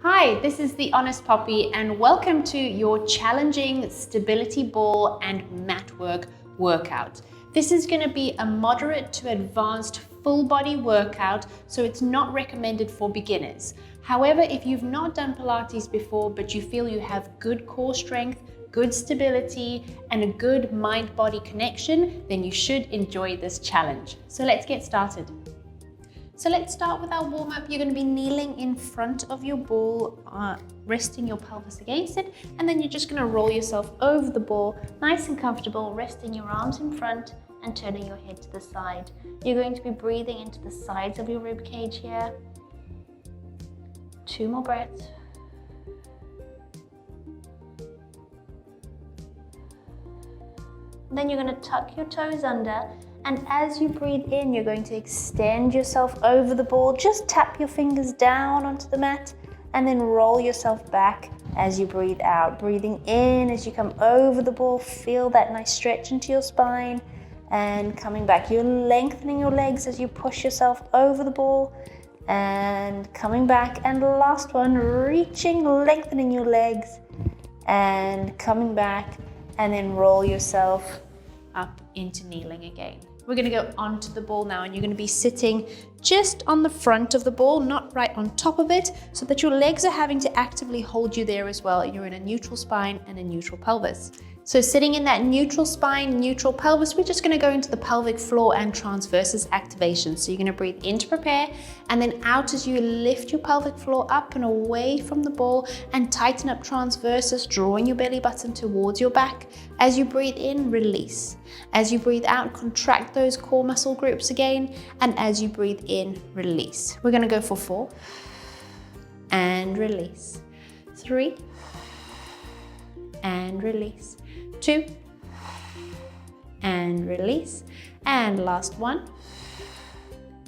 Hi, this is the Honest Poppy and welcome to your challenging stability ball and mat work workout. This is going to be a moderate to advanced full body workout, so it's not recommended for beginners. However, if you've not done Pilates before but you feel you have good core strength, good stability and a good mind-body connection, then you should enjoy this challenge. So let's get started. So let's start with our warm-up. You're going to be kneeling in front of your ball, resting your pelvis against it, and then you're just going to roll yourself over the ball, nice and comfortable, resting your arms in front and turning your head to the side. You're going to be breathing into the sides of your rib cage here. 2 more breaths. Then you're going to tuck your toes under. And as you breathe in, you're going to extend yourself over the ball. Just tap your fingers down onto the mat and then roll yourself back as you breathe out. Breathing in as you come over the ball, feel that nice stretch into your spine and coming back. You're lengthening your legs as you push yourself over the ball and coming back. And last one, reaching, lengthening your legs and coming back, and then roll yourself up into kneeling again. We're going to go onto the ball now, and you're going to be sitting just on the front of the ball, not right on top of it, so that your legs are having to actively hold you there as well. You're in a neutral spine and a neutral pelvis. So sitting in that neutral spine, neutral pelvis, we're just going to go into the pelvic floor and transversus activation. So you're going to breathe in to prepare, and then out as you lift your pelvic floor up and away from the ball and tighten up transversus, drawing your belly button towards your back. As you breathe in, release. As you breathe out, contract those core muscle groups again. And as you breathe in, release. We're going to go for 4 and release. 3 and release. 2 and release, and last one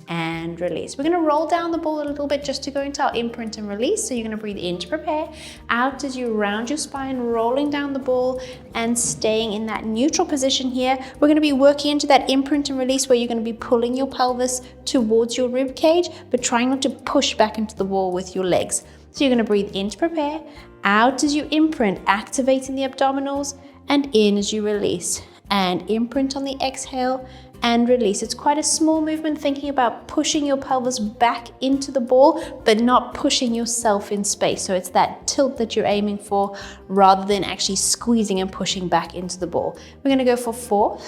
and release. We're going to roll down the ball a little bit just to go into our imprint and release. So you're going to breathe in to prepare, out as you round your spine, rolling down the ball and staying in that neutral position here. We're going to be working into that imprint and release where you're going to be pulling your pelvis towards your rib cage, but trying not to push back into the wall with your legs. So you're going to breathe in to prepare, out as you imprint, activating the abdominals, and in as you release, and imprint on the exhale and release. It's quite a small movement, thinking about pushing your pelvis back into the ball, but not pushing yourself in space. So it's that tilt that you're aiming for rather than actually squeezing and pushing back into the ball. We're going to go for 4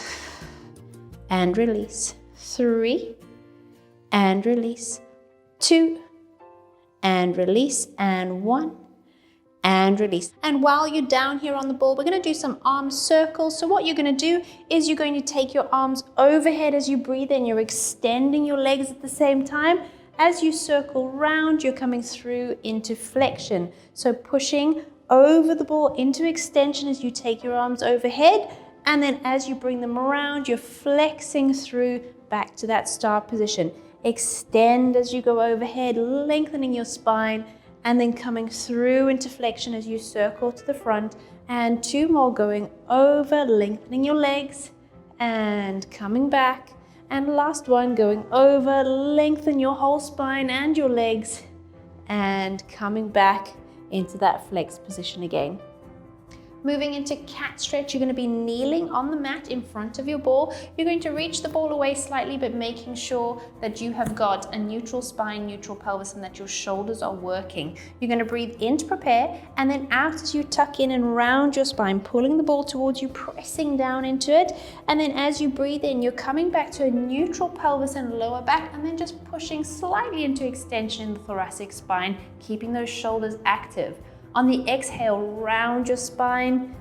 and release, 3 and release, 2 and release, and 1 and release. And while you're down here on the ball, we're going to do some arm circles. So what you're going to do is you're going to take your arms overhead as you breathe in. You're extending your legs at the same time. As you circle round, you're coming through into flexion. So pushing over the ball into extension as you take your arms overhead. And then as you bring them around, you're flexing through back to that star position. Extend as you go overhead, lengthening your spine, and then coming through into flexion as you circle to the front, and 2 more going over, lengthening your legs and coming back, and last one going over, lengthen your whole spine and your legs and coming back into that flex position again. Moving into cat stretch, you're going to be kneeling on the mat in front of your ball. You're going to reach the ball away slightly, but making sure that you have got a neutral spine, neutral pelvis, and that your shoulders are working. You're going to breathe in to prepare, and then out as you tuck in and round your spine, pulling the ball towards you, pressing down into it. And then as you breathe in, you're coming back to a neutral pelvis and lower back, and then just pushing slightly into extension in the thoracic spine, keeping those shoulders active. On the exhale, round your spine,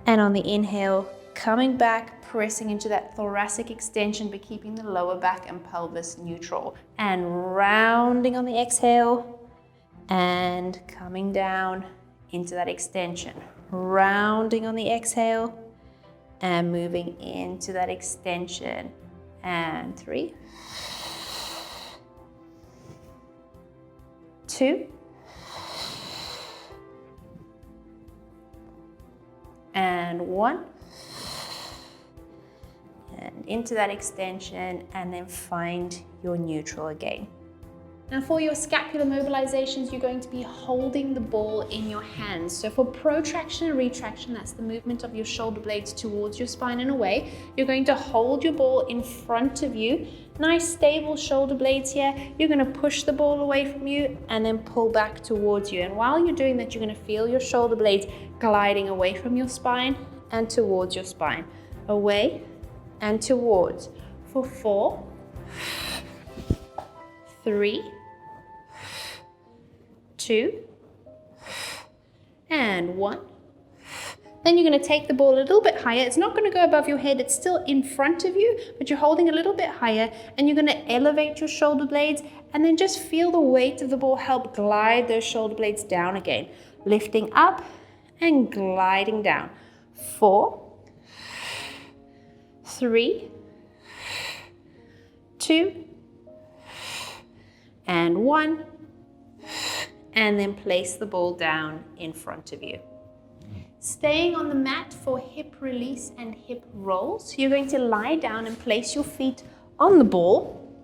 and on the inhale, coming back, pressing into that thoracic extension, but keeping the lower back and pelvis neutral. And rounding on the exhale, and coming down into that extension. Rounding on the exhale, and moving into that extension. And 3, 2, and 1, and into that extension, and then find your neutral again. Now for your scapular mobilizations, you're going to be holding the ball in your hands. So for protraction and retraction, that's the movement of your shoulder blades towards your spine and away. You're going to hold your ball in front of you. Nice stable shoulder blades here. You're going to push the ball away from you and then pull back towards you. And while you're doing that, you're going to feel your shoulder blades gliding away from your spine and towards your spine. Away and towards. For 4, 3, 2, and 1. Then you're going to take the ball a little bit higher. It's not going to go above your head. It's still in front of you, but you're holding a little bit higher, and you're going to elevate your shoulder blades and then just feel the weight of the ball help glide those shoulder blades down again. Lifting up and gliding down. 4, 3, 2, and 1. And then place the ball down in front of you. Staying on the mat for hip release and hip rolls, you're going to lie down and place your feet on the ball,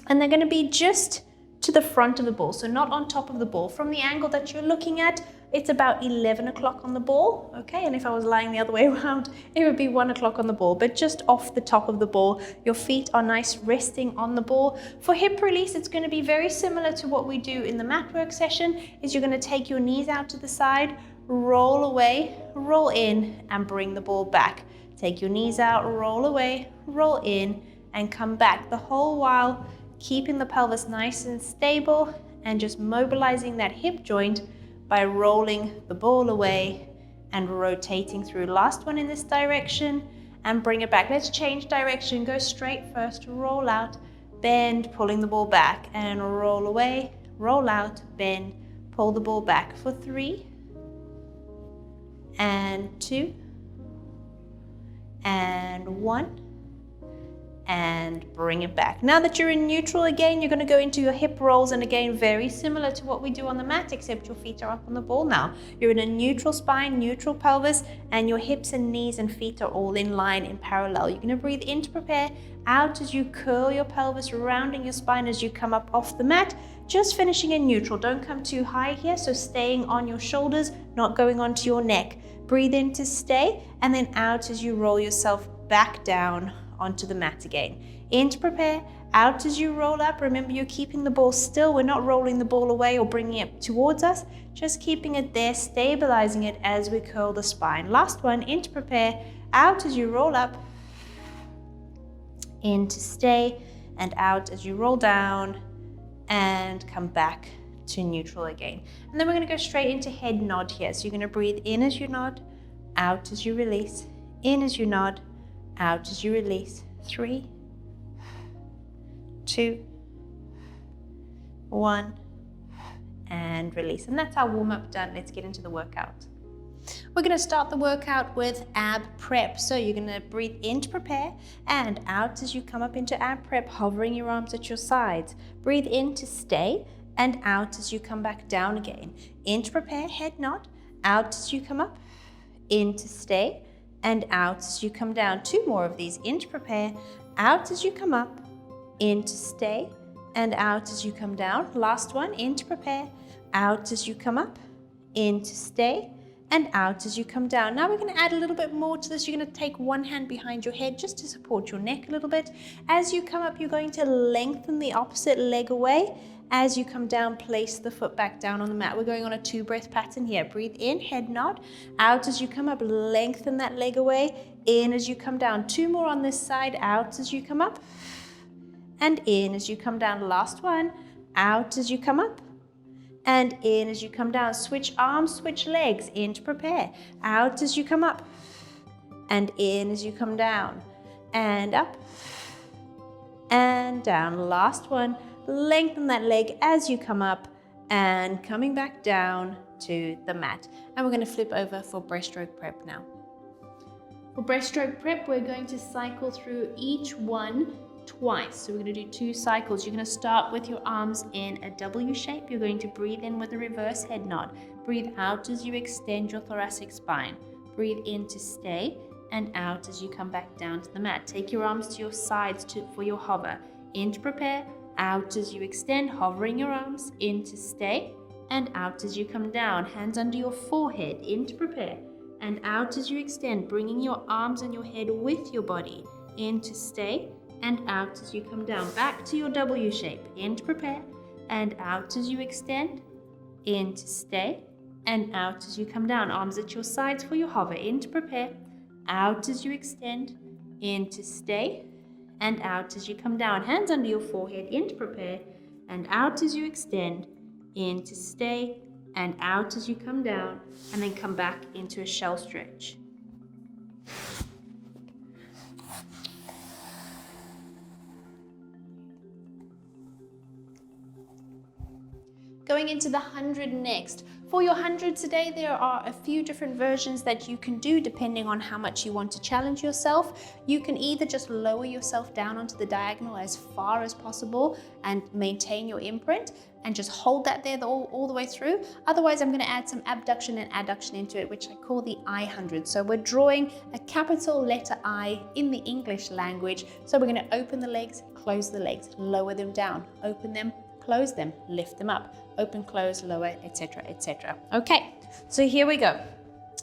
and they're going to be just to the front of the ball, so not on top of the ball. From the angle that you're looking at, it's about 11 o'clock on the ball, okay? And if I was lying the other way around, it would be 1 o'clock on the ball, but just off the top of the ball. Your feet are nice resting on the ball. For hip release, it's going to be very similar to what we do in the mat work session, is you're going to take your knees out to the side, roll away, roll in, and bring the ball back. Take your knees out, roll away, roll in, and come back. The whole while keeping the pelvis nice and stable and just mobilizing that hip joint by rolling the ball away and rotating through. Last one in this direction and bring it back. Let's change direction. Go straight first, roll out, bend, pulling the ball back, and roll away, roll out, bend, pull the ball back for 3 and 2 and 1. And bring it back. Now that you're in neutral again, you're going to go into your hip rolls, and again, very similar to what we do on the mat, except your feet are up on the ball now. You're in a neutral spine, neutral pelvis, and your hips and knees and feet are all in line in parallel. You're going to breathe in to prepare, out as you curl your pelvis, rounding your spine as you come up off the mat, just finishing in neutral. Don't come too high here, so staying on your shoulders, not going onto your neck. Breathe in to stay, and then out as you roll yourself back down onto the mat again. In to prepare, out as you roll up. Remember, you're keeping the ball still. We're not rolling the ball away or bringing it towards us, just keeping it there, stabilizing it as we curl the spine. Last one, in to prepare, out as you roll up, in to stay, and out as you roll down and come back to neutral again. And then we're going to go straight into head nod here. So you're going to breathe in as you nod, out as you release, in as you nod, out as you release. 3, 2, 1, and release. And that's our warm-up done. Let's get into the workout. We're going to start the workout with ab prep. So you're going to breathe in to prepare and out as you come up into ab prep, hovering your arms at your sides. Breathe in to stay and out as you come back down again. In to prepare, head nod, out as you come up, in to stay, and out as you come down. 2 more of these. In to prepare, out as you come up, in to stay, and out as you come down. Last one. In to prepare, out as you come up, in to stay, and out as you come down. Now we're going to add a little bit more to this. You're going to take one hand behind your head just to support your neck a little bit. As you come up, you're going to lengthen the opposite leg away. As you come down, place the foot back down on the mat. We're going on a 2-breath pattern here. Breathe in, head nod. Out as you come up, lengthen that leg away. In as you come down. 2 more on this side. Out as you come up. And in as you come down. Last one. Out as you come up. And in as you come down. Switch arms, switch legs. In to prepare. Out as you come up. And in as you come down. And up. And down. Last one. Lengthen that leg as you come up and coming back down to the mat. And we're going to flip over for breaststroke prep now. For breaststroke prep, we're going to cycle through each one twice. So we're going to do 2 cycles. You're going to start with your arms in a W shape. You're going to breathe in with a reverse head nod. Breathe out as you extend your thoracic spine. Breathe in to stay and out as you come back down to the mat. Take your arms to your sides for your hover. In to prepare, out as you extend, hovering your arms, in to stay, and out as you come down, hands under your forehead, in to prepare, and out as you extend, bringing your arms and your head with your body, in to stay, and out as you come down, back to your W shape, in to prepare, and out as you extend, in to stay, and out as you come down, arms at your sides for your hover, in to prepare, out as you extend, in to stay, and out as you come down, hands under your forehead, in to prepare, and out as you extend, in to stay, and out as you come down, and then come back into a shell stretch. Going into the 100 next. For your 100 today, there are a few different versions that you can do depending on how much you want to challenge yourself. You can either just lower yourself down onto the diagonal as far as possible and maintain your imprint and just hold that there all the way through. Otherwise, I'm going to add some abduction and adduction into it, which I call the I-100. So we're drawing a capital letter I in the English language. So we're going to open the legs, close the legs, lower them down, open them, close them, lift them up, open, close, lower, etc., etc. Okay, so here we go.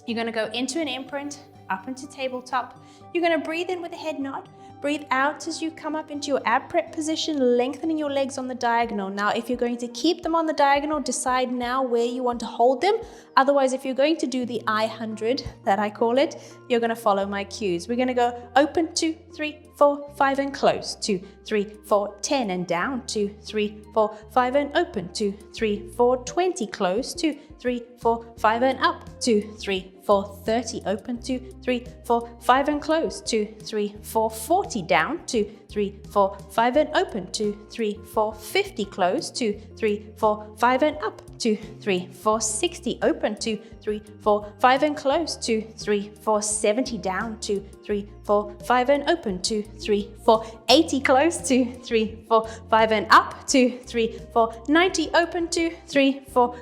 You're going to go into an imprint, up into tabletop. You're going to breathe in with a head nod. Breathe out as you come up into your ab prep position, lengthening your legs on the diagonal. Now, if you're going to keep them on the diagonal, decide now where you want to hold them. Otherwise, if you're going to do the I-100, that I call it, you're going to follow my cues. We're going to go open, 2, 3, 4, 5, and close, 2, 3, 4, 10, and down, 2, 3, 4, 5, and open, 2, 3, 4, 20, close, 2, 3, 4, 5, and up, 2, 3, 4, 30, open, 2, 3, 4, 5, and close, 2, 3, 4, 40, down, 2, 3, 4, 5, and open, 2, 3, 4, 50, close, 2, 3, 4, 5, and up, 2, 3, 4, 60, open, 2, 3, 4, 5, and close, 2, 3, 4, 70, down, 2, 3, 4, 5, and open, 2, 3, 4, 80, close, 2, 3, 4, 5, and up, 2, 3, 4, 90, open, 2, 3, 4,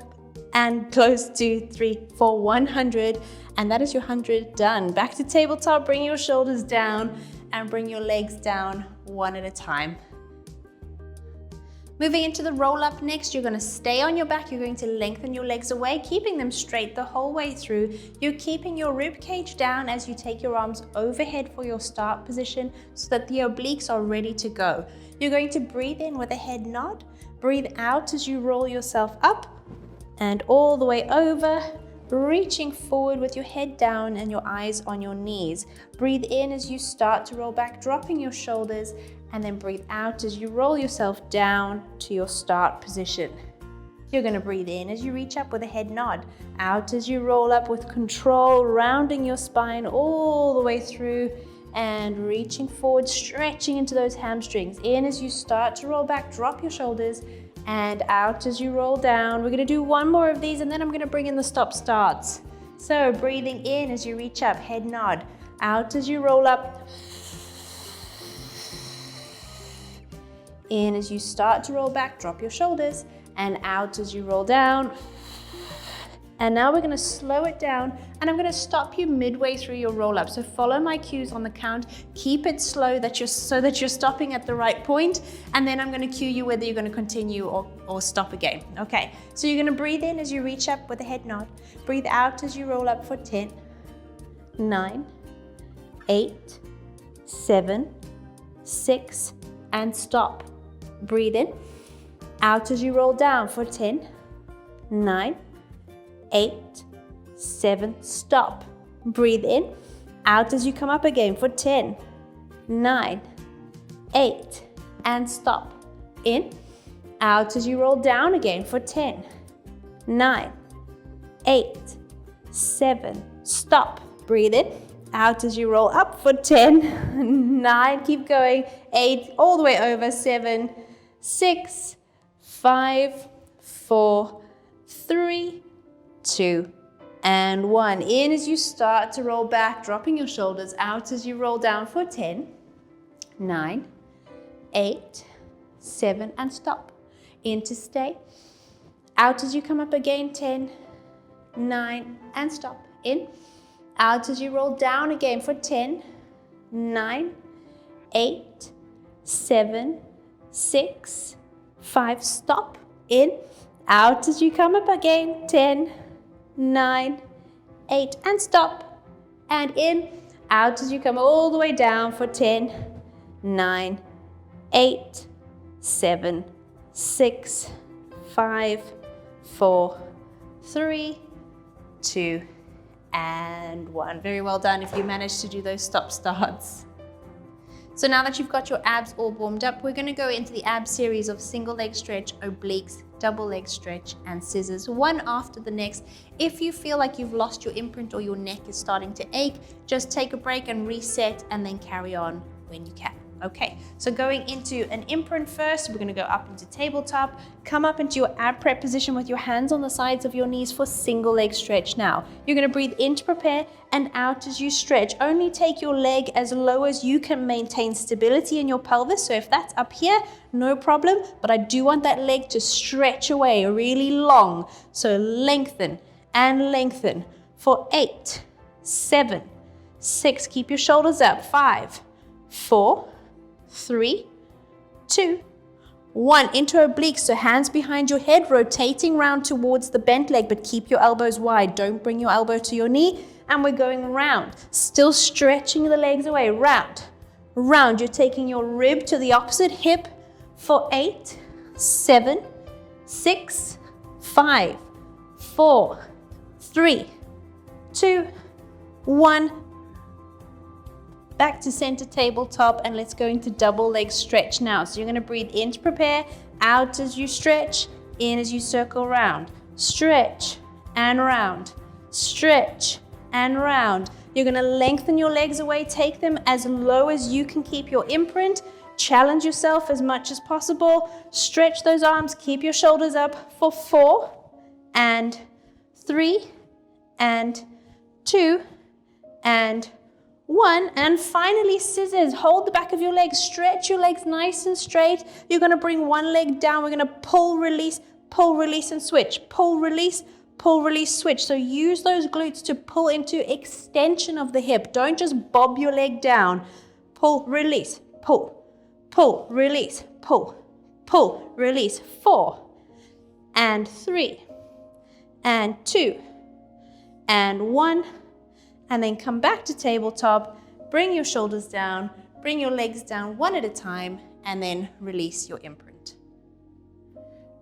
and close, 2, 3, 4, 100. And that is your 100 done. Back to tabletop, bring your shoulders down and bring your legs down one at a time. Moving into the roll up next, you're going to stay on your back. You're going to lengthen your legs away, keeping them straight the whole way through. You're keeping your rib cage down as you take your arms overhead for your start position so that the obliques are ready to go. You're going to breathe in with a head nod. Breathe out as you roll yourself up and all the way over, reaching forward with your head down and your eyes on your knees. Breathe in as you start to roll back, dropping your shoulders, and then breathe out as you roll yourself down to your start position. You're going to breathe in as you reach up with a head nod, out as you roll up with control, rounding your spine all the way through and reaching forward, stretching into those hamstrings. In as you start to roll back, drop your shoulders, and out as you roll down. We're going to do one more of these and then I'm going to bring in the stop starts. So breathing in as you reach up, head nod, out as you roll up. In as you start to roll back, drop your shoulders, and out as you roll down. And now we're going to slow it down and I'm going to stop you midway through your roll up. So follow my cues on the count, keep it slow so that you're stopping at the right point, and then I'm going to cue you whether you're going to continue or stop again. Okay, so you're going to breathe in as you reach up with a head nod, breathe out as you roll up for 10, 9, 8, 7, 6, and stop. Breathe in, out as you roll down for 10, 9, 8, 7, stop. Breathe in, out as you come up again for 10, 9, 8, and stop. In, out as you roll down again for 10, 9, 8, 7, stop. Breathe in, out as you roll up for 10, 9, keep going, 8, all the way over, 7, 6, 5, 4, 3, 2, and 1. In as you start to roll back, dropping your shoulders, out as you roll down for 10, 9, 8, 7, and stop. In to stay. Out as you come up again, 10, 9, and stop. In. Out as you roll down again for 10, 9, 8, 7, 6, 5, stop, in, out as you come up again, 10, 9, 8, and stop, and in, out as you come all the way down for 10, 9, 8, 7, 6, 5, 4, 3, 2, and 1. Very well done if you managed to do those stop starts. So now that you've got your abs all warmed up, we're going to go into the ab series of single leg stretch, obliques, double leg stretch, and scissors, one after the next. If you feel like you've lost your imprint or your neck is starting to ache, just take a break and reset and then carry on when you can. Okay, so going into an imprint first, we're going to go up into tabletop, come up into your ab prep position with your hands on the sides of your knees for single leg stretch. Now, you're going to breathe in to prepare and out as you stretch. Only take your leg as low as you can maintain stability in your pelvis. So if that's up here, no problem, but I do want that leg to stretch away really long. So lengthen and lengthen for 8, 7, 6, keep your shoulders up, 5, 4, 3, 2, 1. Into obliques, so hands behind your head, rotating round towards the bent leg, but keep your elbows wide. Don't bring your elbow to your knee. And we're going round, still stretching the legs away, round, round. You're taking your rib to the opposite hip for 8, 7, 6, 5, 4, 3, 2, 1. Back to center tabletop, and let's go into double leg stretch now. So you're going to breathe in to prepare, out as you stretch, in as you circle around. Stretch and round, stretch and round. You're going to lengthen your legs away, take them as low as you can keep your imprint. Challenge yourself as much as possible. Stretch those arms, keep your shoulders up for 4 and 3 and 2 and 1, and finally scissors. Hold the back of your legs, stretch your legs nice and straight. You're going to bring one leg down. We're going to pull, release, and switch. Pull, release, switch. So use those glutes to pull into extension of the hip. Don't just bob your leg down. Pull, release, pull, release, pull, release. 4 and 3 and 2 and 1. And then come back to tabletop, bring your shoulders down, bring your legs down one at a time, and then release your imprint.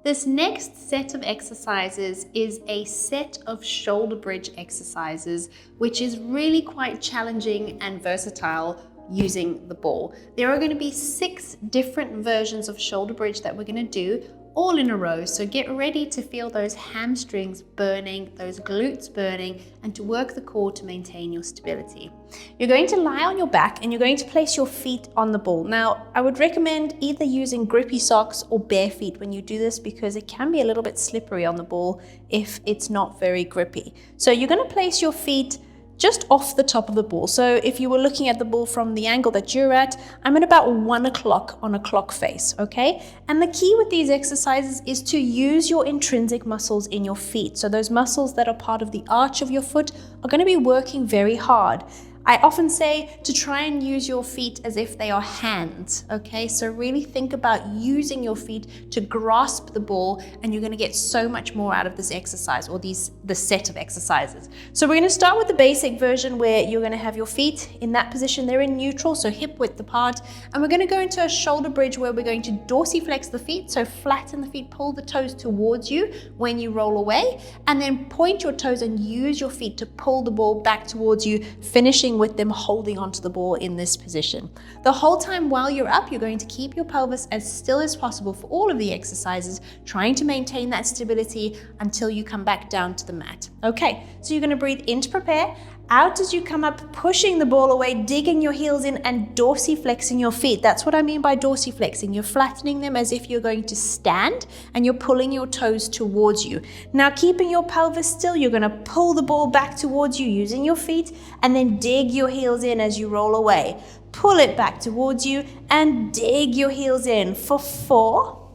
This next set of exercises is a set of shoulder bridge exercises, which is really quite challenging and versatile using the ball. There are going to be 6 different versions of shoulder bridge that we're going to do, all in a row. So get ready to feel those hamstrings burning, those glutes burning, and to work the core to maintain your stability. You're going to lie on your back and you're going to place your feet on the ball. Now, I would recommend either using grippy socks or bare feet when you do this, because it can be a little bit slippery on the ball if it's not very grippy. So you're going to place your feet just off the top of the ball. So if you were looking at the ball from the angle that you're at, I'm at about 1 o'clock on a clock face, okay? And the key with these exercises is to use your intrinsic muscles in your feet. So those muscles that are part of the arch of your foot are going to be working very hard. I often say to try and use your feet as if they are hands, okay? So really think about using your feet to grasp the ball, and you're gonna get so much more out of this exercise, or the set of exercises. So we're gonna start with the basic version where you're gonna have your feet in that position. They're in neutral, so hip width apart. And we're gonna go into a shoulder bridge where we're going to dorsiflex the feet, so flatten the feet, pull the toes towards you when you roll away, and then point your toes and use your feet to pull the ball back towards you, finishing with them holding onto the ball in this position. The whole time while you're up, you're going to keep your pelvis as still as possible for all of the exercises, trying to maintain that stability until you come back down to the mat. Okay, so you're going to breathe in to prepare, out as you come up, pushing the ball away, digging your heels in and dorsiflexing your feet. That's what I mean by dorsiflexing. You're flattening them as if you're going to stand, and you're pulling your toes towards you. Now, keeping your pelvis still, you're going to pull the ball back towards you using your feet, and then dig your heels in as you roll away. Pull it back towards you and dig your heels in for 4,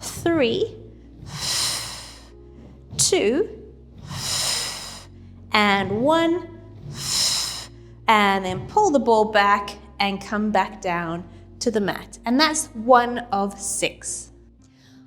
3, 2, and 1, and then pull the ball back and come back down to the mat. And that's 1 of 6.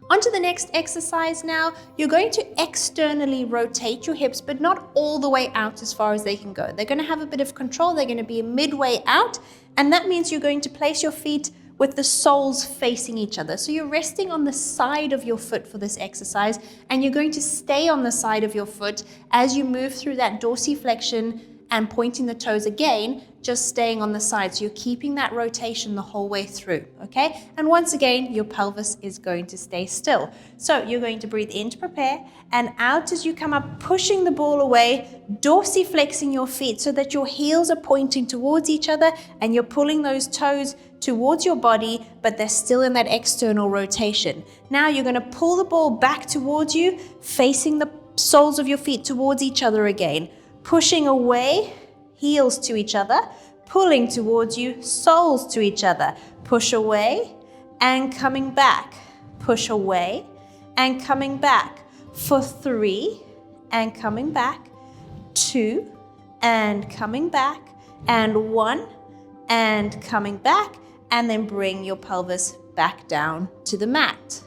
On to the next exercise now. You're going to externally rotate your hips, but not all the way out as far as they can go. They're going to have a bit of control. They're going to be midway out. And that means you're going to place your feet with the soles facing each other. So you're resting on the side of your foot for this exercise, and you're going to stay on the side of your foot as you move through that dorsiflexion and pointing the toes again, just staying on the side. So you're keeping that rotation the whole way through, okay? And once again, your pelvis is going to stay still. So you're going to breathe in to prepare, and out as you come up, pushing the ball away, dorsiflexing your feet so that your heels are pointing towards each other and you're pulling those toes towards your body, but they're still in that external rotation. Now you're going to pull the ball back towards you, facing the soles of your feet towards each other again. Pushing away, heels to each other, pulling towards you, soles to each other. Push away and coming back. Push away and coming back. For 3 and coming back. 2 and coming back. And 1 and coming back. And then bring your pelvis back down to the mat.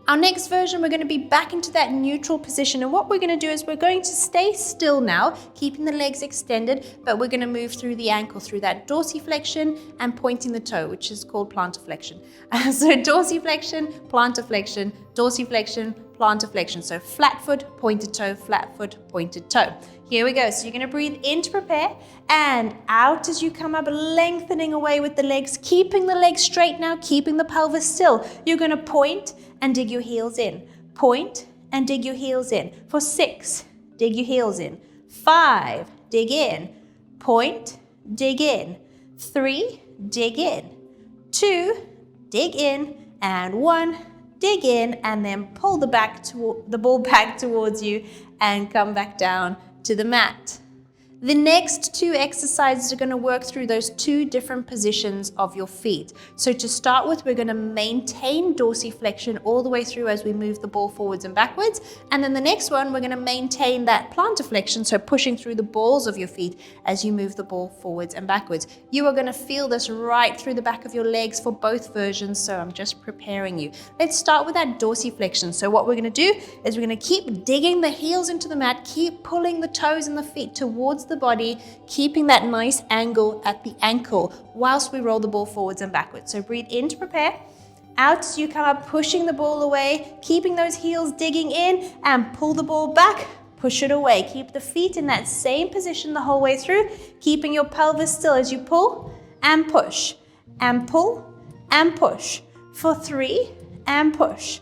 Our next version, we're going to be back into that neutral position, and what we're going to do is we're going to stay still now, keeping the legs extended, but we're going to move through the ankle, through that dorsiflexion and pointing the toe, which is called plantar flexion. So dorsiflexion, plantar flexion, dorsiflexion, plantar flexion. So flat foot, pointed toe, flat foot, pointed toe. Here we go. So you're going to breathe in to prepare and out as you come up, lengthening away with the legs, keeping the legs straight now, keeping the pelvis still. You're going to point and dig your heels in. Point and dig your heels in. For 6, dig your heels in. 5, dig in. Point, dig in. 3, dig in. 2, dig in. And 1, dig in. And then pull the ball back towards you and come back down to the mat. The next 2 exercises are going to work through those 2 different positions of your feet. So to start with, we're going to maintain dorsiflexion all the way through as we move the ball forwards and backwards. And then the next one, we're going to maintain that plantar flexion, so pushing through the balls of your feet as you move the ball forwards and backwards. You are going to feel this right through the back of your legs for both versions, so I'm just preparing you. Let's start with that dorsiflexion. So what we're going to do is we're going to keep digging the heels into the mat, keep pulling the toes and the feet towards the body, keeping that nice angle at the ankle whilst we roll the ball forwards and backwards. So breathe in to prepare. Out as you come up, pushing the ball away, keeping those heels digging in, and pull the ball back, push it away. Keep the feet in that same position the whole way through, keeping your pelvis still as you pull and push, and pull and push. For 3 and push,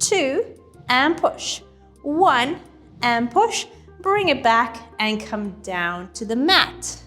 2 and push, 1 and push. Bring it back and come down to the mat.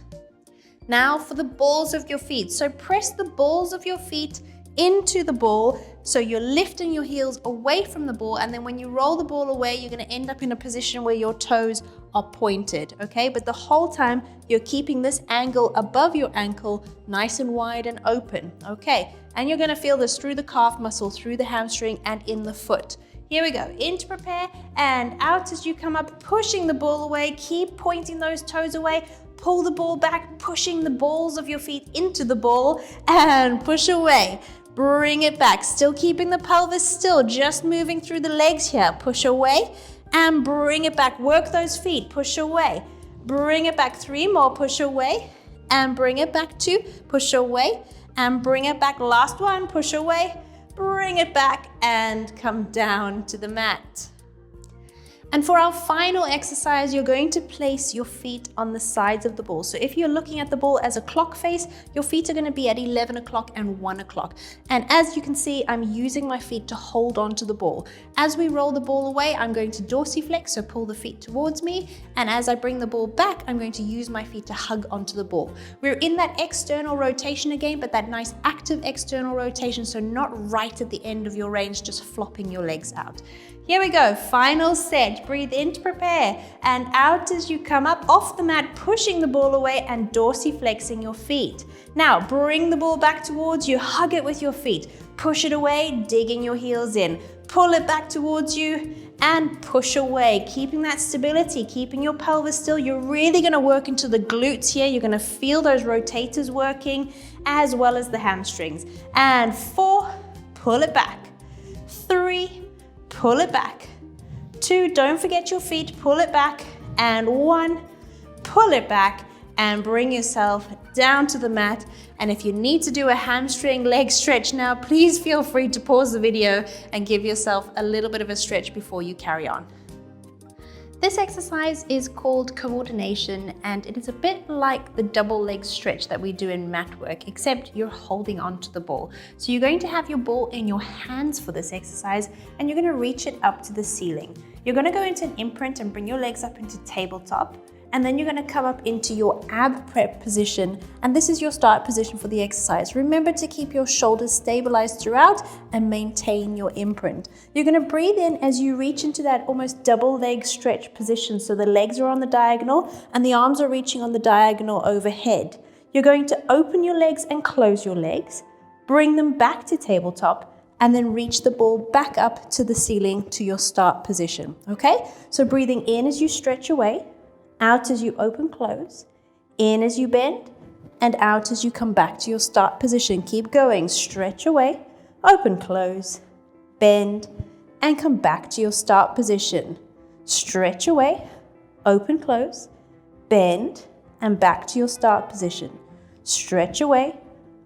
Now for the balls of your feet. So press the balls of your feet into the ball. So you're lifting your heels away from the ball, and then when you roll the ball away, you're going to end up in a position where your toes are pointed, okay? But the whole time you're keeping this angle above your ankle nice and wide and open, okay? And you're going to feel this through the calf muscle, through the hamstring, and in the foot. Here we go, in to prepare and out as you come up, pushing the ball away, keep pointing those toes away, pull the ball back, pushing the balls of your feet into the ball and push away. Bring it back, still keeping the pelvis still, just moving through the legs here. Push away and bring it back, work those feet, push away. Bring it back, 3 more, push away and bring it back, 2, push away and bring it back. Last one, push away. Bring it back and come down to the mat. And for our final exercise, you're going to place your feet on the sides of the ball. So if you're looking at the ball as a clock face, your feet are going to be at 11 o'clock and 1 o'clock. And as you can see, I'm using my feet to hold on to the ball. As we roll the ball away, I'm going to dorsiflex, so pull the feet towards me. And as I bring the ball back, I'm going to use my feet to hug onto the ball. We're in that external rotation again, but that nice active external rotation, so not right at the end of your range, just flopping your legs out. Here we go, final set. Breathe in to prepare and out as you come up off the mat, pushing the ball away and dorsiflexing your feet. Now bring the ball back towards you, hug it with your feet, push it away, digging your heels in, pull it back towards you and push away, keeping that stability, keeping your pelvis still. You're really gonna work into the glutes here. You're gonna feel those rotators working as well as the hamstrings. And 4, pull it back. 3, pull it back. 2, don't forget your feet, pull it back. And 1, pull it back and bring yourself down to the mat. And if you need to do a hamstring leg stretch now, please feel free to pause the video and give yourself a little bit of a stretch before you carry on. This exercise is called coordination, and it is a bit like the double leg stretch that we do in mat work, except you're holding onto the ball. So you're going to have your ball in your hands for this exercise, and you're going to reach it up to the ceiling. You're going to go into an imprint and bring your legs up into tabletop. And then you're going to come up into your ab prep position, and this is your start position for the exercise. Remember to keep your shoulders stabilized throughout and maintain your imprint. You're going to breathe in as you reach into that almost double leg stretch position, so the legs are on the diagonal and the arms are reaching on the diagonal overhead. You're going to open your legs and close your legs, bring them back to tabletop, and then reach the ball back up to the ceiling to your start position. Okay, so breathing in as you stretch away, out as you open, close, in as you bend, and out as you come back to your start position. Keep going, stretch away, open, close, bend, and come back to your start position. Stretch away, open, close, bend, and back to your start position. Stretch away,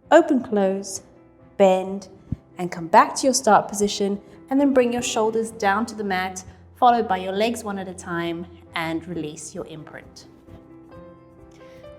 open, close, bend, and come back to your start position, and then bring your shoulders down to the mat, followed by your legs one at a time, and release your imprint.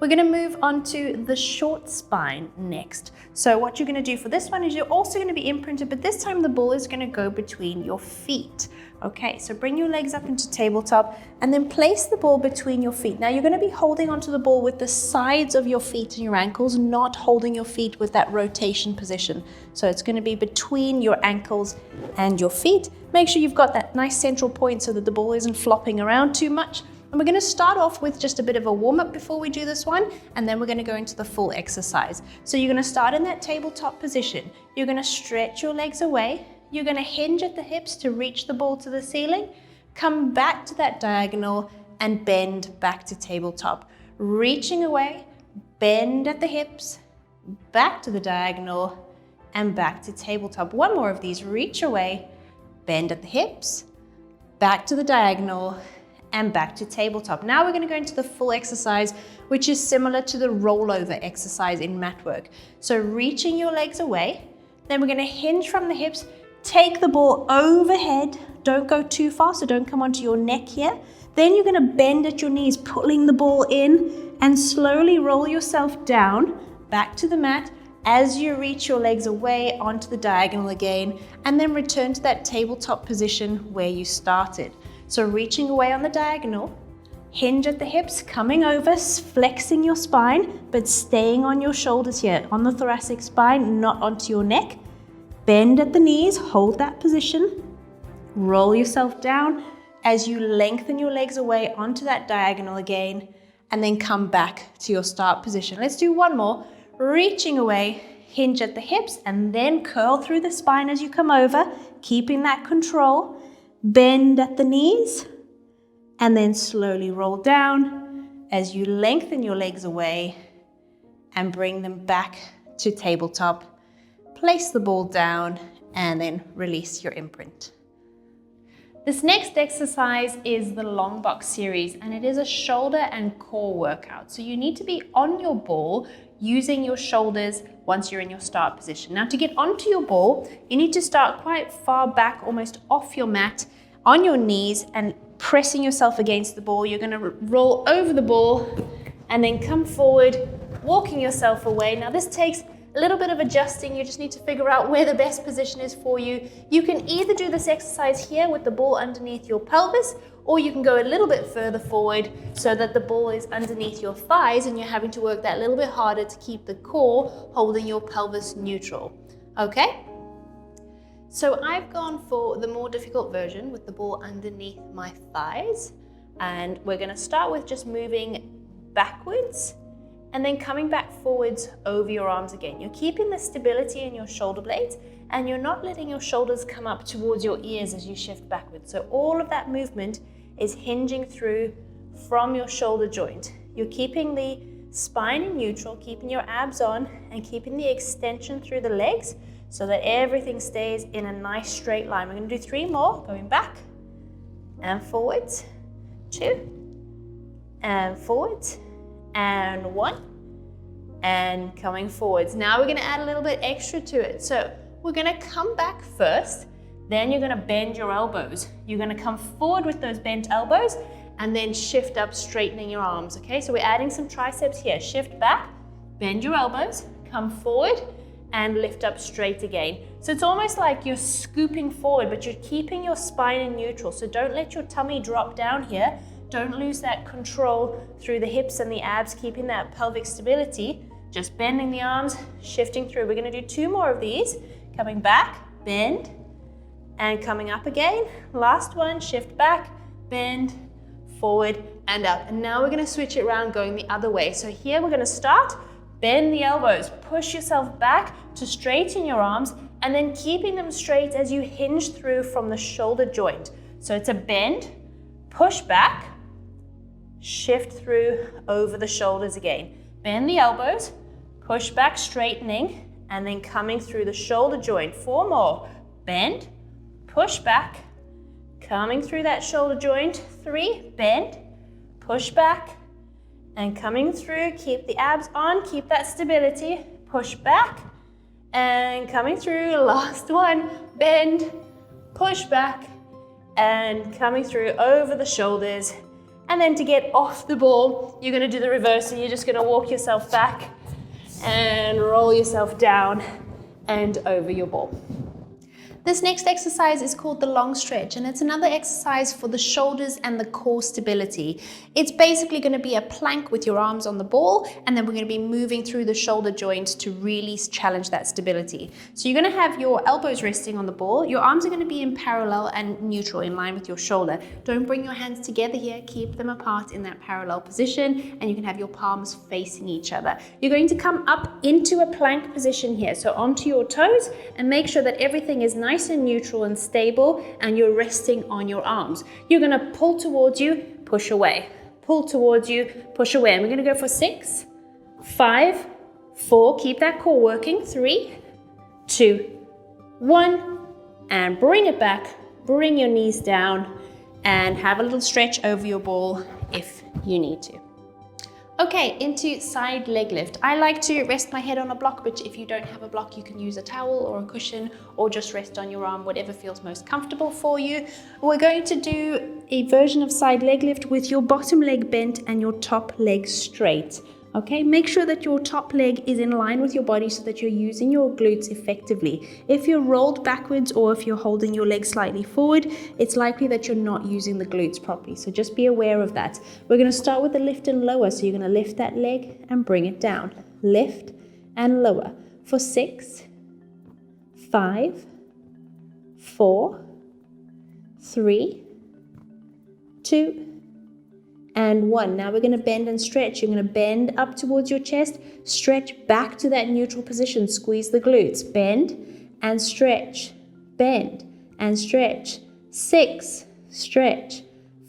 We're going to move on to the short spine next. So what you're going to do for this one is you're also going to be imprinted, but this time the ball is going to go between your feet. Okay, so bring your legs up into tabletop and then place the ball between your feet. Now you're going to be holding onto the ball with the sides of your feet and your ankles, not holding your feet with that rotation position. So it's going to be between your ankles and your feet. Make sure you've got that nice central point so that the ball isn't flopping around too much. And we're going to start off with just a bit of a warm-up before we do this one, and then we're going to go into the full exercise. So you're going to start in that tabletop position. You're going to stretch your legs away. You're going to hinge at the hips to reach the ball to the ceiling. Come back to that diagonal and bend back to tabletop. Reaching away, bend at the hips, back to the diagonal, and back to tabletop. One more of these. Reach away, bend at the hips, back to the diagonal, and back to tabletop. Now we're going to go into the full exercise, which is similar to the rollover exercise in mat work. So reaching your legs away, then we're going to hinge from the hips, take the ball overhead, don't go too far, so don't come onto your neck here. Then you're going to bend at your knees, pulling the ball in, and slowly roll yourself down, back to the mat, as you reach your legs away onto the diagonal again, and then return to that tabletop position where you started. So reaching away on the diagonal, hinge at the hips, coming over, flexing your spine, but staying on your shoulders here, on the thoracic spine, not onto your neck. Bend at the knees, hold that position, roll yourself down as you lengthen your legs away onto that diagonal again, and then come back to your start position. Let's do one more. Reaching away, hinge at the hips, and then curl through the spine as you come over, keeping that control. Bend at the knees, and then slowly roll down as you lengthen your legs away and bring them back to tabletop. Place the ball down and then release your imprint. This next exercise is the long box series, and it is a shoulder and core workout. So you need to be on your ball using your shoulders once you're in your start position. Now to get onto your ball, you need to start quite far back, almost off your mat, on your knees and pressing yourself against the ball. You're going to roll over the ball and then come forward, walking yourself away. Now this takes a little bit of adjusting. You just need to figure out where the best position is for you. You can either do this exercise here with the ball underneath your pelvis, or you can go a little bit further forward so that the ball is underneath your thighs and you're having to work that little bit harder to keep the core holding your pelvis neutral. Okay? So I've gone for the more difficult version with the ball underneath my thighs, and we're going to start with just moving backwards and then coming back forwards over your arms again. You're keeping the stability in your shoulder blades, and you're not letting your shoulders come up towards your ears as you shift backwards. So all of that movement is hinging through from your shoulder joint. You're keeping the spine in neutral, keeping your abs on, and keeping the extension through the legs so that everything stays in a nice straight line. We're going to do 3 more, going back and forwards, 2, and forwards, and 1, and coming forwards. Now we're going to add a little bit extra to it. So we're going to come back first, then you're going to bend your elbows. You're going to come forward with those bent elbows and then shift up, straightening your arms, okay? So we're adding some triceps here. Shift back, bend your elbows, come forward, and lift up straight again. So it's almost like you're scooping forward, but you're keeping your spine in neutral. So don't let your tummy drop down here. Don't lose that control through the hips and the abs, keeping that pelvic stability. Just bending the arms, shifting through. We're going to do 2 more of these. Coming back, bend, and coming up again. Last one, shift back, bend, forward, and up. And now we're going to switch it around, going the other way. So here we're going to start, bend the elbows, push yourself back to straighten your arms, and then keeping them straight as you hinge through from the shoulder joint. So it's a bend, push back, shift through over the shoulders again. Bend the elbows, push back, straightening, and then coming through the shoulder joint. 4 more. Bend, push back, coming through that shoulder joint. 3, bend, push back, and coming through. Keep the abs on, keep that stability. Push back, and coming through. Last one, bend, push back, and coming through over the shoulders. And then to get off the ball, you're going to do the reverse, and you're just going to walk yourself back and roll yourself down and over your ball. This next exercise is called the long stretch, and it's another exercise for the shoulders and the core stability. It's basically going to be a plank with your arms on the ball, and then we're going to be moving through the shoulder joint to really challenge that stability. So you're going to have your elbows resting on the ball. Your arms are going to be in parallel and neutral, in line with your shoulder. Don't bring your hands together here. Keep them apart in that parallel position, and you can have your palms facing each other. You're going to come up into a plank position here, so onto your toes, and make sure that everything is nice and neutral and stable, and you're resting on your arms. You're going to pull towards you, push away. Pull towards you, push away. And we're going to go for 6, 5, 4. Keep that core working. 3, 2, 1. And bring it back. Bring your knees down and have a little stretch over your ball if you need to. Okay, into side leg lift. I like to rest my head on a block, but if you don't have a block, you can use a towel or a cushion, or just rest on your arm, whatever feels most comfortable for you. We're going to do a version of side leg lift with your bottom leg bent and your top leg straight. Okay, make sure that your top leg is in line with your body so that you're using your glutes effectively. If you're rolled backwards or if you're holding your leg slightly forward, it's likely that you're not using the glutes properly. So just be aware of that. We're going to start with the lift and lower. So you're going to lift that leg and bring it down. Lift and lower for 6, 5, 4, 3, 2, and 1. Now we're going to bend and stretch. You're going to bend up towards your chest, stretch back to that neutral position, squeeze the glutes, bend and stretch, bend and stretch. 6, stretch,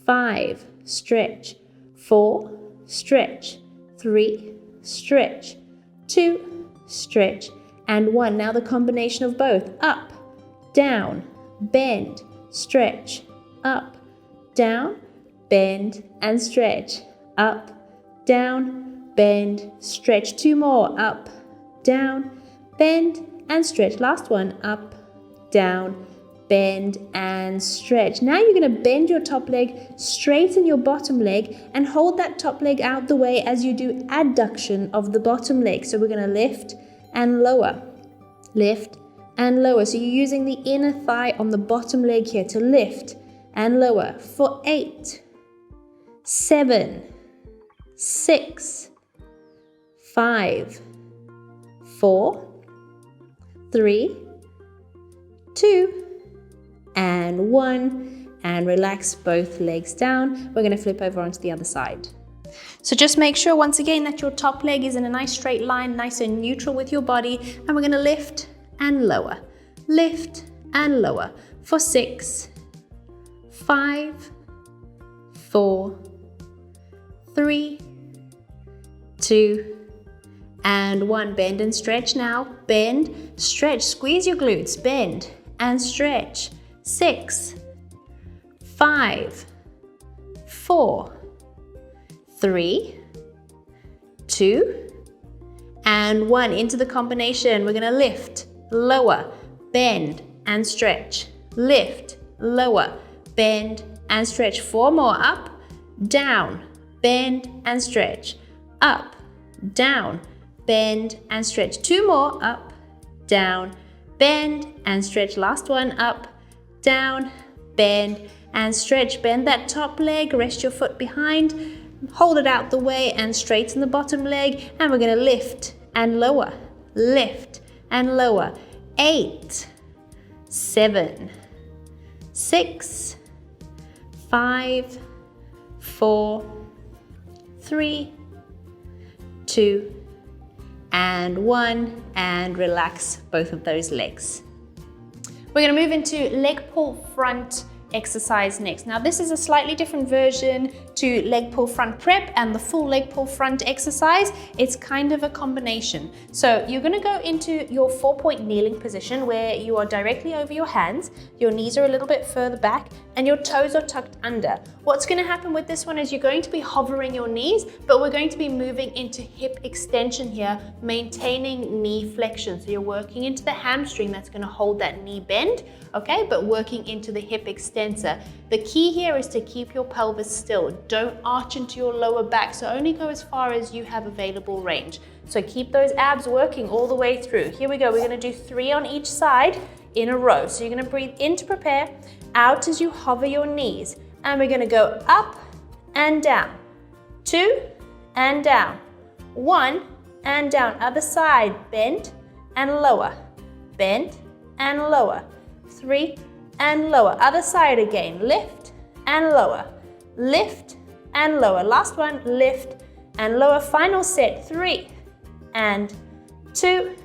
5, stretch, 4, stretch, 3, stretch, 2, stretch, and 1. Now the combination of both, up, down, bend, stretch, up, down, bend and stretch, up, down, bend, stretch. 2 more, up, down, bend and stretch. Last one, up, down, bend and stretch. Now you're going to bend your top leg, straighten your bottom leg, and hold that top leg out the way as you do adduction of the bottom leg. So we're going to lift and lower, lift and lower. So you're using the inner thigh on the bottom leg here to lift and lower for 8, 7, 6, 5, 4, 3, 2, and 1. And relax both legs down. We're going to flip over onto the other side. So just make sure once again that your top leg is in a nice straight line, nice and neutral with your body. And we're gonna lift and lower, lift and lower for 6, 5, 4, 3, 2, and 1. Bend and stretch now. Bend, stretch, squeeze your glutes. Bend and stretch. 6, 5, 4, 3, 2, and 1. Into the combination. We're gonna lift, lower, bend, and stretch. Lift, lower, bend, and stretch. 4 more. Up, down, bend, and stretch. Up, down, bend, and stretch. 2 more. Up, down, bend, and stretch. Last one. Up, down, bend, and stretch. Bend that top leg, rest your foot behind, hold it out the way, and straighten the bottom leg. And we're gonna lift and lower, lift and lower. 8, 7, 6, 5, 4, 3, 2, and 1, and relax both of those legs. We're going to move into leg pull front exercise next. Now this is a slightly different version to leg pull front prep and the full leg pull front exercise. It's kind of a combination. So you're going to go into your 4-point kneeling position where you are directly over your hands, your knees are a little bit further back, and your toes are tucked under. What's going to happen with this one is you're going to be hovering your knees, but we're going to be moving into hip extension here, maintaining knee flexion. So you're working into the hamstring that's going to hold that knee bend, okay, but working into the hip extensor. The key here is to keep your pelvis still. Don't arch into your lower back, so only go as far as you have available range. So keep those abs working all the way through. Here we go, we're going to do 3 on each side in a row. So you're going to breathe in to prepare, out as you hover your knees, and we're going to go up and down, 2 and down, 1 and down, other side, bend and lower, bend and lower, 3 and lower, other side again, lift and lower, lift and lower, last one, lift and lower, final set, 3 and 2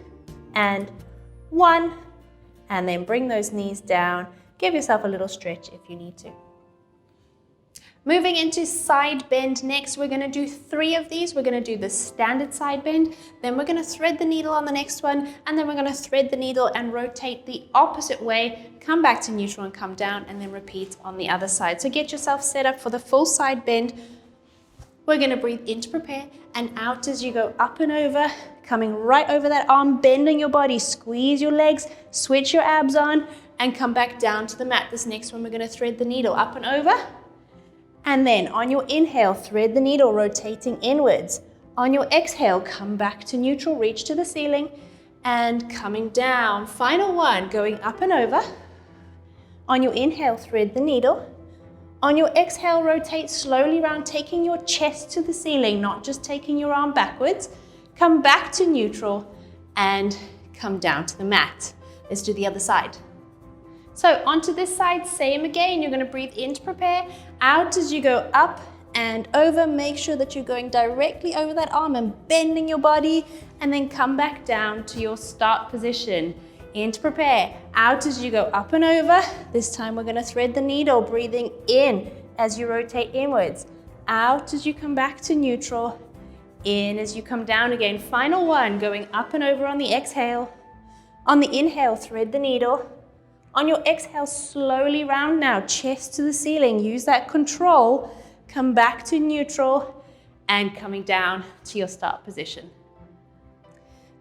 and 1, and then bring those knees down. Give yourself a little stretch if you need to. Moving into side bend next, we're going to do 3 of these. We're going to do the standard side bend, then we're going to thread the needle on the next one, and then we're going to thread the needle and rotate the opposite way, come back to neutral and come down, and then repeat on the other side. So get yourself set up for the full side bend. We're going to breathe in to prepare and out as you go up and over, coming right over that arm, bending your body, squeeze your legs, switch your abs on, and come back down to the mat. This next one, we're going to thread the needle up and over. And then on your inhale, thread the needle, rotating inwards. On your exhale, come back to neutral, reach to the ceiling, and coming down. Final one, going up and over. On your inhale, thread the needle. On your exhale, rotate slowly around, taking your chest to the ceiling, not just taking your arm backwards. Come back to neutral and come down to the mat. Let's do the other side. So onto this side, same again. You're going to breathe in to prepare, out as you go up and over. Make sure that you're going directly over that arm and bending your body, and then come back down to your start position. In to prepare, out as you go up and over. This time we're going to thread the needle, breathing in as you rotate inwards, out as you come back to neutral, in as you come down again. Final one, going up and over on the exhale. On the inhale, thread the needle. On your exhale, slowly round now, chest to the ceiling. Use that control. Come back to neutral and coming down to your start position.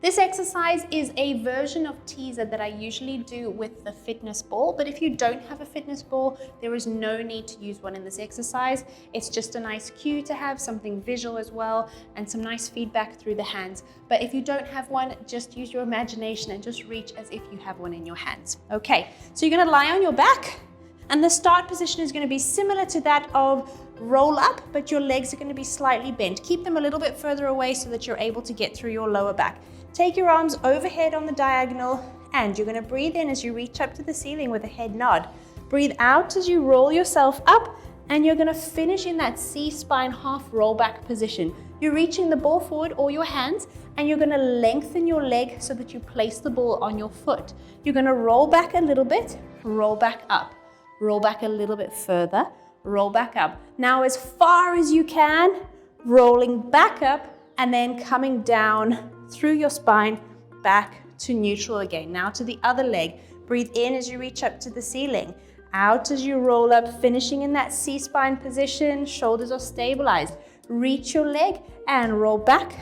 This exercise is a version of teaser that I usually do with the fitness ball, but if you don't have a fitness ball, there is no need to use one in this exercise. It's just a nice cue to have something visual as well, and some nice feedback through the hands. But if you don't have one, just use your imagination and just reach as if you have one in your hands. Okay, so you're gonna lie on your back, and the start position is gonna be similar to that of roll up, but your legs are gonna be slightly bent. Keep them a little bit further away so that you're able to get through your lower back. Take your arms overhead on the diagonal, and you're going to breathe in as you reach up to the ceiling with a head nod. Breathe out as you roll yourself up and you're gonna finish in that C-spine half rollback position. You're reaching the ball forward or your hands, and you're gonna lengthen your leg so that you place the ball on your foot. You're gonna roll back a little bit, roll back up, roll back a little bit further, roll back up. Now as far as you can, rolling back up, and then coming down through your spine, back to neutral again. Now to the other leg. Breathe in as you reach up to the ceiling. Out as you roll up, finishing in that C-spine position, shoulders are stabilized. Reach your leg and roll back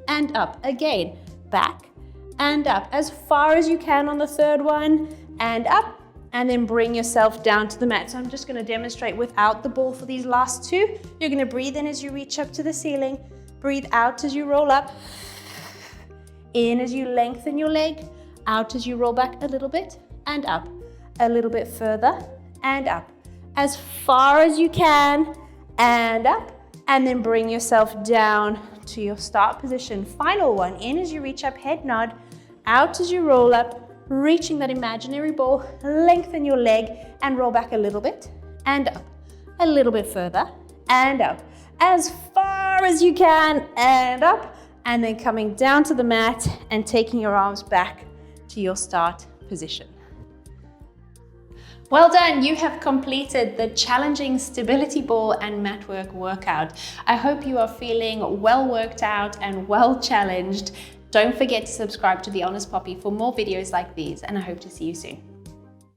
and up. Again, back and up. As far as you can on the third one, and up, and then bring yourself down to the mat. So I'm just gonna demonstrate without the ball for these last two. You're gonna breathe in as you reach up to the ceiling. Breathe out as you roll up. In as you lengthen your leg. Out as you roll back a little bit and up. A little bit further and up. As far as you can and up. And then bring yourself down to your start position. Final one. In as you reach up, head nod. Out as you roll up, reaching that imaginary ball. Lengthen your leg and roll back a little bit and up. A little bit further and up. As far as you can and up. And then coming down to the mat and taking your arms back to your start position. Well done, you have completed the challenging stability ball and mat work workout. I hope you are feeling well worked out and well challenged. Don't forget to subscribe to The Honest Poppy for more videos like these, and I hope to see you soon.